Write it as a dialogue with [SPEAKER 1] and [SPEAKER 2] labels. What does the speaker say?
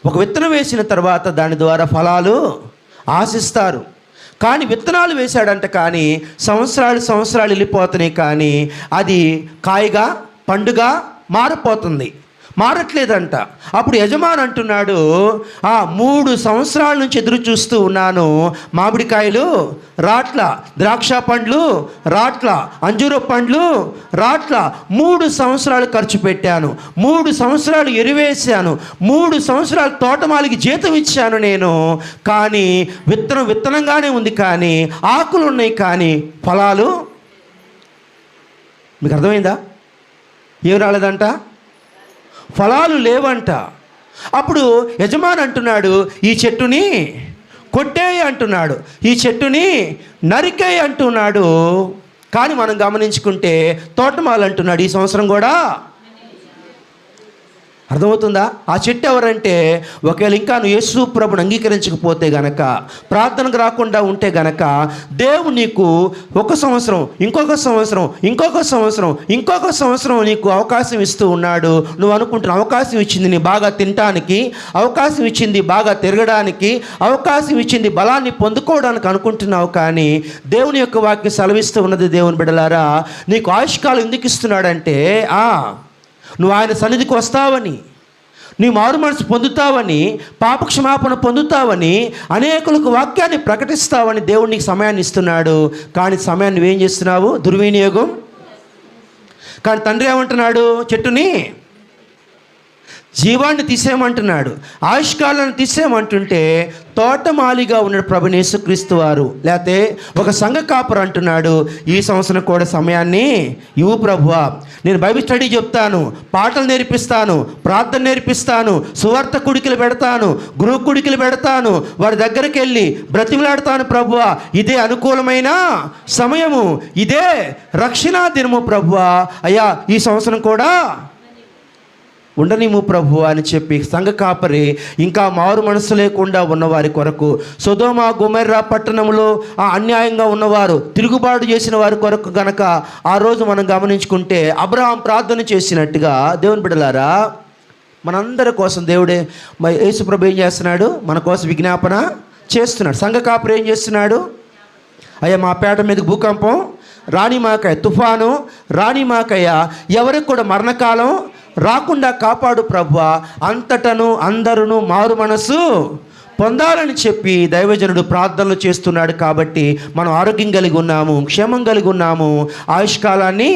[SPEAKER 1] ఒక విత్తనం వేసిన తర్వాత దాని ద్వారా ఫలాలు ఆశిస్తారు. కానీ విత్తనాలు వేశాడంట, కానీ సంవత్సరాలు వెళ్ళిపోతున్నాయి, కానీ అది కాయగా పండుగా మారిపోతుంది, మారట్లేదంట. అప్పుడు యజమాని అంటున్నాడు, 3 సంవత్సరాల నుంచి ఎదురు చూస్తూ ఉన్నాను, మామిడికాయలు రాట్లా, ద్రాక్ష పండ్లు రాట్లా, అంజూర పండ్లు రాట్లా. 3 సంవత్సరాలు ఖర్చు పెట్టాను, 3 సంవత్సరాలు ఎరువేశాను, 3 సంవత్సరాలు తోటమాలికి జీతం ఇచ్చాను నేను, కానీ విత్తనంగానే ఉంది, కానీ ఆకులు ఉన్నాయి, కానీ ఫలాలు. మీకు అర్థమైందా? ఏం రాలేదంట? ఫలాలు లేవంట. అప్పుడు యజమాని అంటున్నాడు, ఈ చెట్టుని కొట్టేయి అంటున్నాడు, ఈ చెట్టుని నరికేయి అంటున్నాడు. కానీ మనం గమనించుకుంటే తోటమాలి అంటున్నాడు, ఈ సంవత్సరం కూడా. అర్థమవుతుందా? ఆ చెట్టు ఎవరంటే, ఒకవేళ ఇంకా నువ్వు యేసు ప్రభుని అంగీకరించకపోతే గనక, ప్రార్థనకు రాకుండా ఉంటే గనక, దేవుడు నీకు 1 సంవత్సరం, ఇంకొక సంవత్సరం, ఇంకొక సంవత్సరం, ఇంకొక సంవత్సరం నీకు అవకాశం ఇస్తూ ఉన్నాడు. నువ్వు అనుకుంటున్న అవకాశం ఇచ్చింది నీ బాగా తినటానికి, అవకాశం ఇచ్చింది బాగా తిరగడానికి, అవకాశం ఇచ్చింది బలాన్ని పొందుకోవడానికి అనుకుంటున్నావు. కానీ దేవుని యొక్క వాక్యం సెలవిస్తూ ఉన్నది, దేవుని బిడ్డలారా, నీకు ఆయుష్కాలం ఎందుకు ఇస్తున్నాడంటే, నువ్వు ఆయన సన్నిధికి వస్తావని, నీ మారు మనసు పొందుతావని, పాపక్షమాపణ పొందుతావని, అనేకులకు వాక్యాన్ని ప్రకటిస్తావని దేవుడు నీకు సమయాన్ని ఇస్తున్నాడు. కానీ సమయాన్ని నువ్వేం చేస్తున్నావు? దుర్వినియోగం. కానీ తండ్రి ఏమంటున్నాడు? చెట్టుని జీవాన్ని తీసేయమంటున్నాడు, ఆయుష్కాలను తీసేయమంటుంటే తోటమాలిగా ఉన్నాడు ప్రభువైన యేసుక్రీస్తు వారు. లేకపోతే ఒక సంఘ కాపరు అంటున్నాడు, ఈ సంవత్సరం కూడా సమయాన్ని ఇవ్వు ప్రభువా, నేను బైబిల్ స్టడీ చెప్తాను, పాటలు నేర్పిస్తాను, ప్రార్థన నేర్పిస్తాను, సువార్త కుడికలు పెడతాను, గృహ కుడికలు పెడతాను, వారి దగ్గరికి వెళ్ళి బ్రతిమలాడతాను ప్రభువా, ఇదే అనుకూలమైన సమయము, ఇదే రక్షణ దినము ప్రభువా, అయ్యా ఈ సంవత్సరం కూడా ఉండనిము ప్రభు అని చెప్పి సంఘ కాపరి ఇంకా మారు మనసు లేకుండా ఉన్నవారి కొరకు, సొదొమ గొమొర్రా పట్టణంలో అన్యాయంగా ఉన్నవారు, తిరుగుబాటు చేసిన వారి కొరకు గనక ఆ రోజు మనం గమనించుకుంటే అబ్రహాం ప్రార్థన చేసినట్టుగా, దేవుని బిడ్డలారా, మనందరి కోసం దేవుడే యేసు ప్రభు ఏం చేస్తున్నాడు? మన కోసం విజ్ఞాపన చేస్తున్నాడు. సంఘ కాపరి ఏం చేస్తున్నాడు? అయ్యా మా పేట మీదకి భూకంపం రానిమాకయ్య, తుఫాను రానిమాకయ్య, ఎవరికి కూడా మరణకాలం రాకుండా కాపాడు ప్రభువా, అంతటను అందరూ మారు మనసు పొందాలని చెప్పి దైవజనుడు ప్రార్థనలు చేస్తున్నాడు. కాబట్టి మనం ఆరోగ్యం కలిగి ఉన్నాము, క్షేమం కలిగి ఉన్నాము, ఆయుష్కాలాన్ని